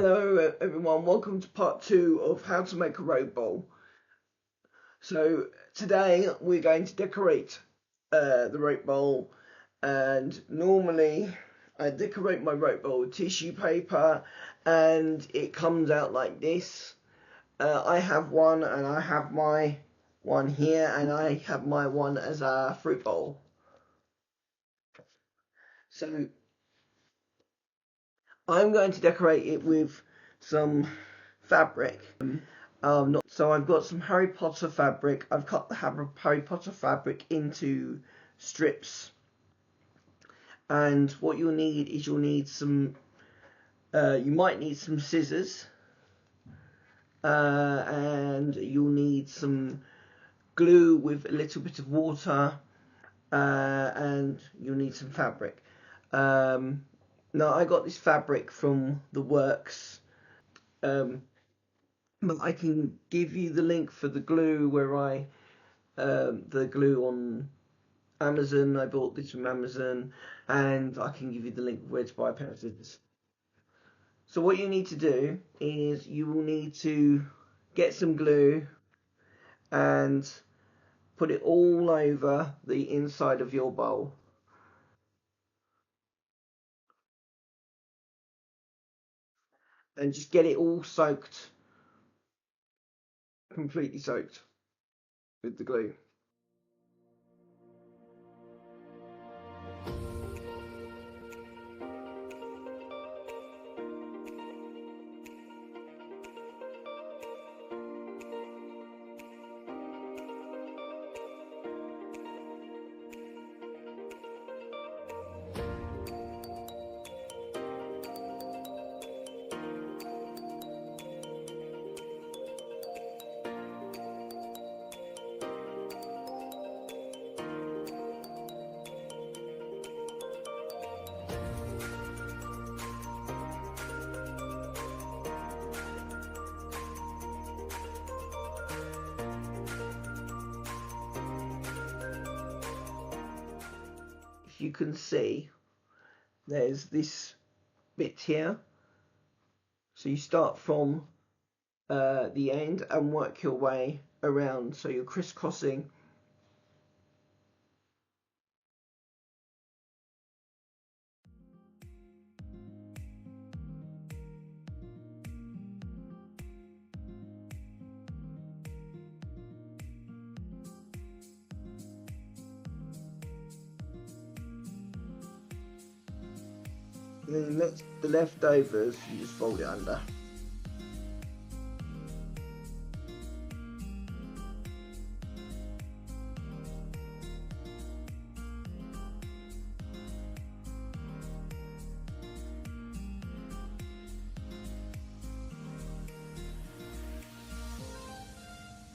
Hello everyone, welcome to part 2 of how to make a road bowl. So today we're going to decorate the road bowl, and normally I decorate my road bowl with tissue paper and it comes out like this. I have one, and I have my one here, and I have my one as a fruit bowl. So I'm going to decorate it with some fabric. So I've got some Harry Potter fabric. I've cut the Harry Potter fabric into strips. And what you'll need is some, you might need some scissors. And you'll need some glue with a little bit of water. And you'll need some fabric. Now I got this fabric from the works. But I can give you the link for the glue the glue on Amazon. I bought this from Amazon, and I can give you the link where to buy a pair of scissors. So what you need to do is you will need to get some glue and put it all over the inside of your bowl. And just get it all soaked, completely soaked with the glue. You can see there's this bit here, so you start from the end and work your way around, so you're crisscrossing. And then the leftovers, you just fold it under.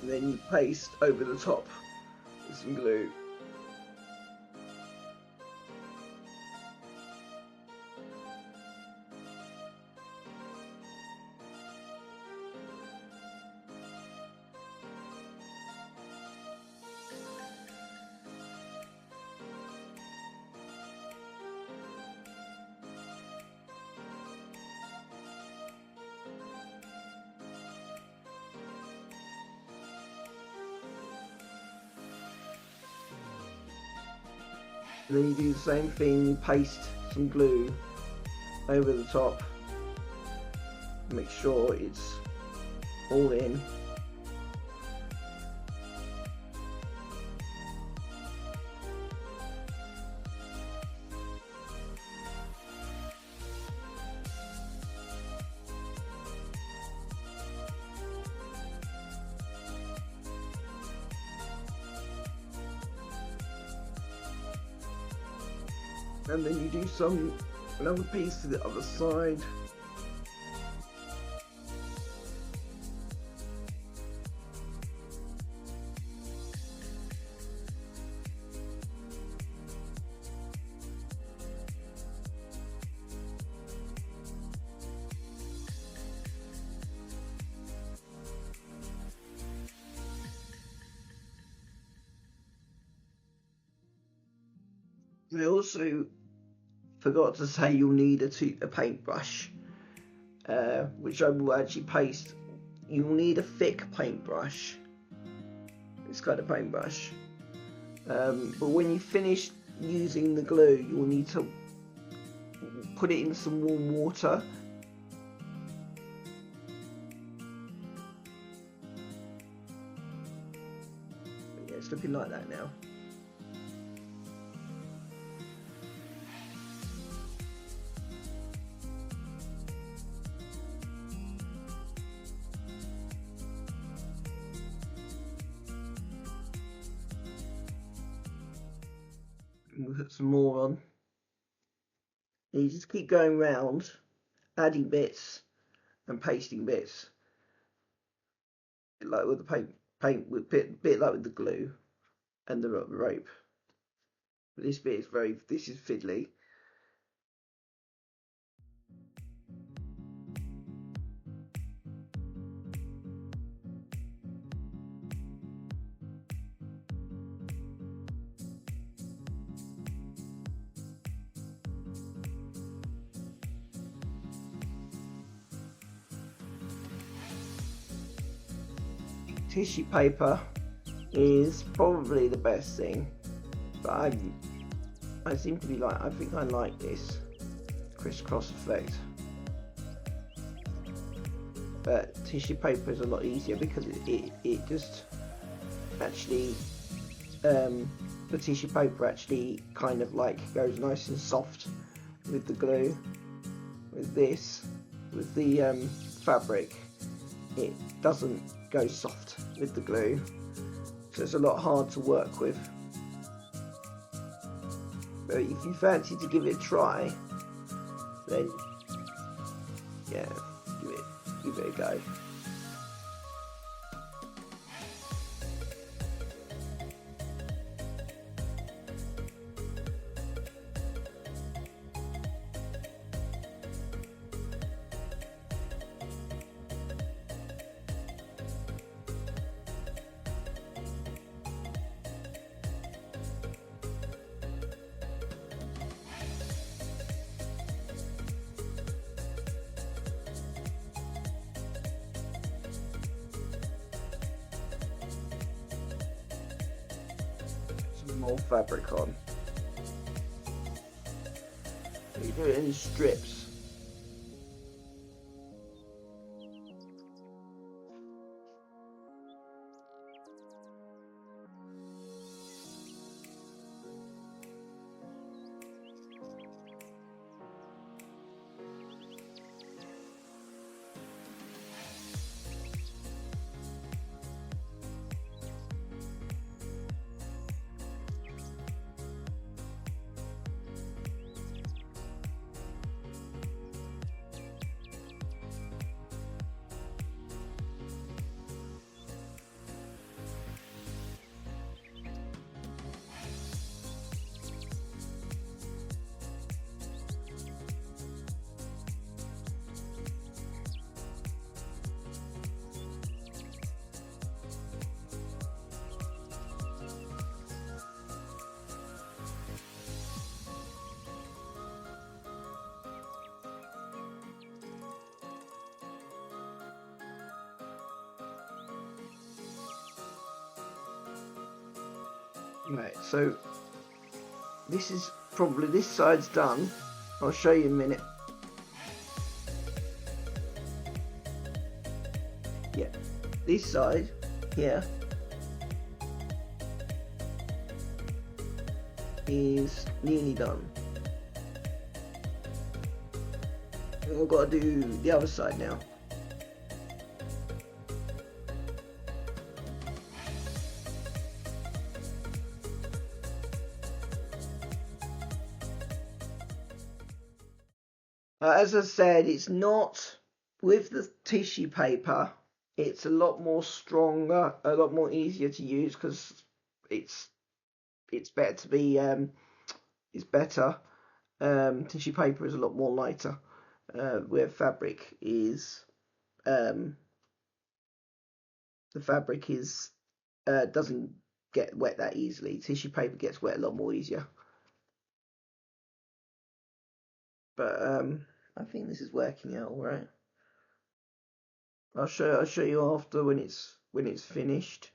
And then you paste over the top with some glue. And then you do the same thing, paste some glue over the top, make sure it's all in. And then you do another piece to the other side. I also forgot to say you'll need a paintbrush, which I will actually paste. You will need a thick paintbrush, this kind of paintbrush. But when you finish using the glue, you will need to put it in some warm water. Yeah, it's looking like that now. We'll put some more on. And you just keep going round, adding bits and pasting bits, like with the paint with bit like with the glue and the rope. But this bit is this is fiddly. Tissue paper is probably the best thing, but I seem to be I think I like this crisscross effect. But tissue paper is a lot easier because it just actually the tissue paper actually kind of goes nice and soft with the glue. With the fabric, it doesn't go soft with the glue, so it's a lot hard to work with. But if you fancy to give it a try, then yeah, give it a go. More fabric on. You do it in strips. Right, so this side's done. I'll show you in a minute. Yeah, this side here is nearly done. I've got to do the other side now. As I said, it's not with the tissue paper. It's a lot more stronger, a lot more easier to use because it's better to be it's better. Tissue paper is a lot more lighter. Where fabric is the fabric is doesn't get wet that easily. Tissue paper gets wet a lot more easier. But I think this is working out all right. I'll show you after when it's finished.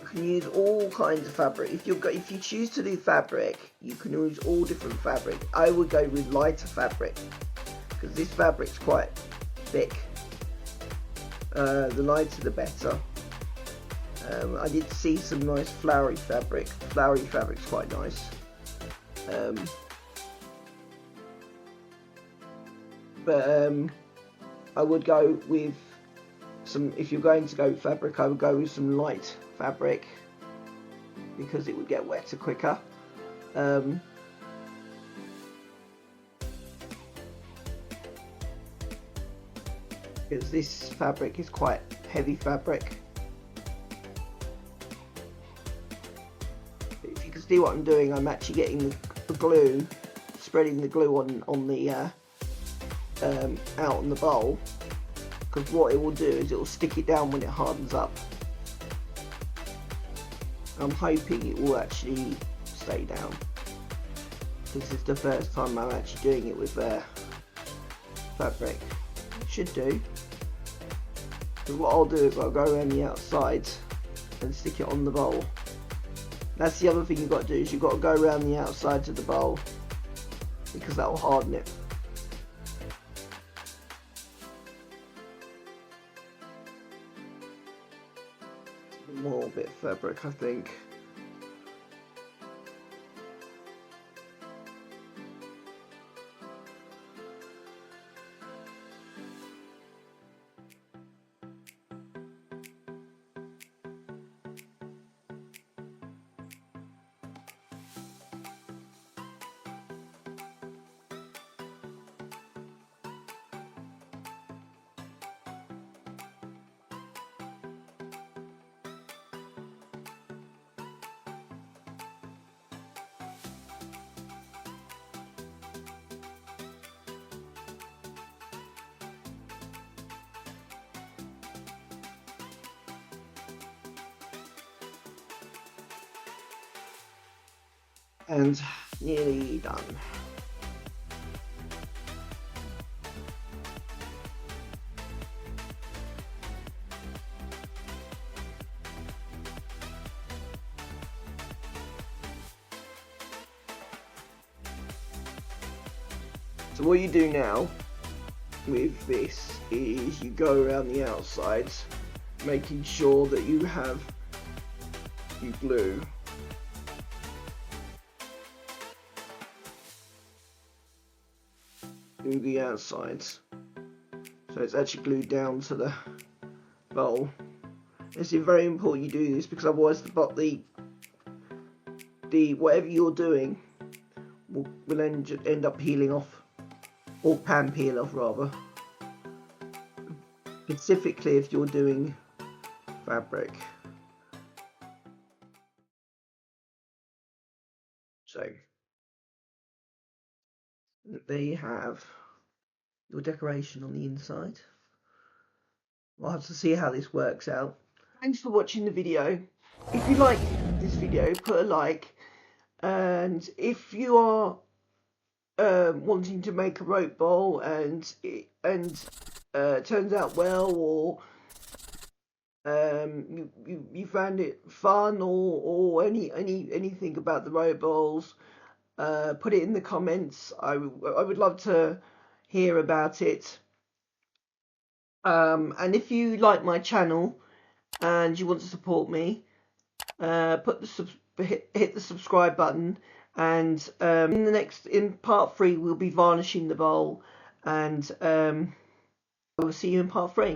You can use all kinds of fabric. If you choose to do fabric, you can use all different fabric. I would go with lighter fabric because this fabric's quite thick. The lighter the better. I did see some nice flowery fabric. Flowery fabric's quite nice. I would go with some, if you're going to go with fabric, I would go with some light fabric because it would get wetter quicker. Because this fabric is quite heavy fabric. If you can see what I'm doing, I'm actually getting the glue, spreading the glue on the out on the bowl, because what it will do is it will stick it down when it hardens up. I'm hoping it will actually stay down. This is the first time I'm actually doing it with fabric. It should do. So what I'll do is I'll go around the outsides and stick it on the bowl. That's the other thing you've got to do, is you've got to go around the outsides of the bowl because that will harden it. More bit of fabric, I think. And nearly done. So what you do now with this is you go around the outsides, making sure that you have your glue through the outsides, so it's actually glued down to the bowl. It's very important you do this because otherwise the whatever you're doing will end up peeling off, or can peel off rather, specifically if you're doing fabric. So there you have your decoration on the inside. We'll have to see how this works out. Thanks for watching the video. If you like this video, put a like, and if you are wanting to make a rope bowl and it turns out well, or you found it fun, or anything about the rope bowls, put it in the comments. I would love to hear about it. And if you like my channel and you want to support me, hit the subscribe button, and in part 3 we'll be varnishing the bowl, and I will see you in part 3.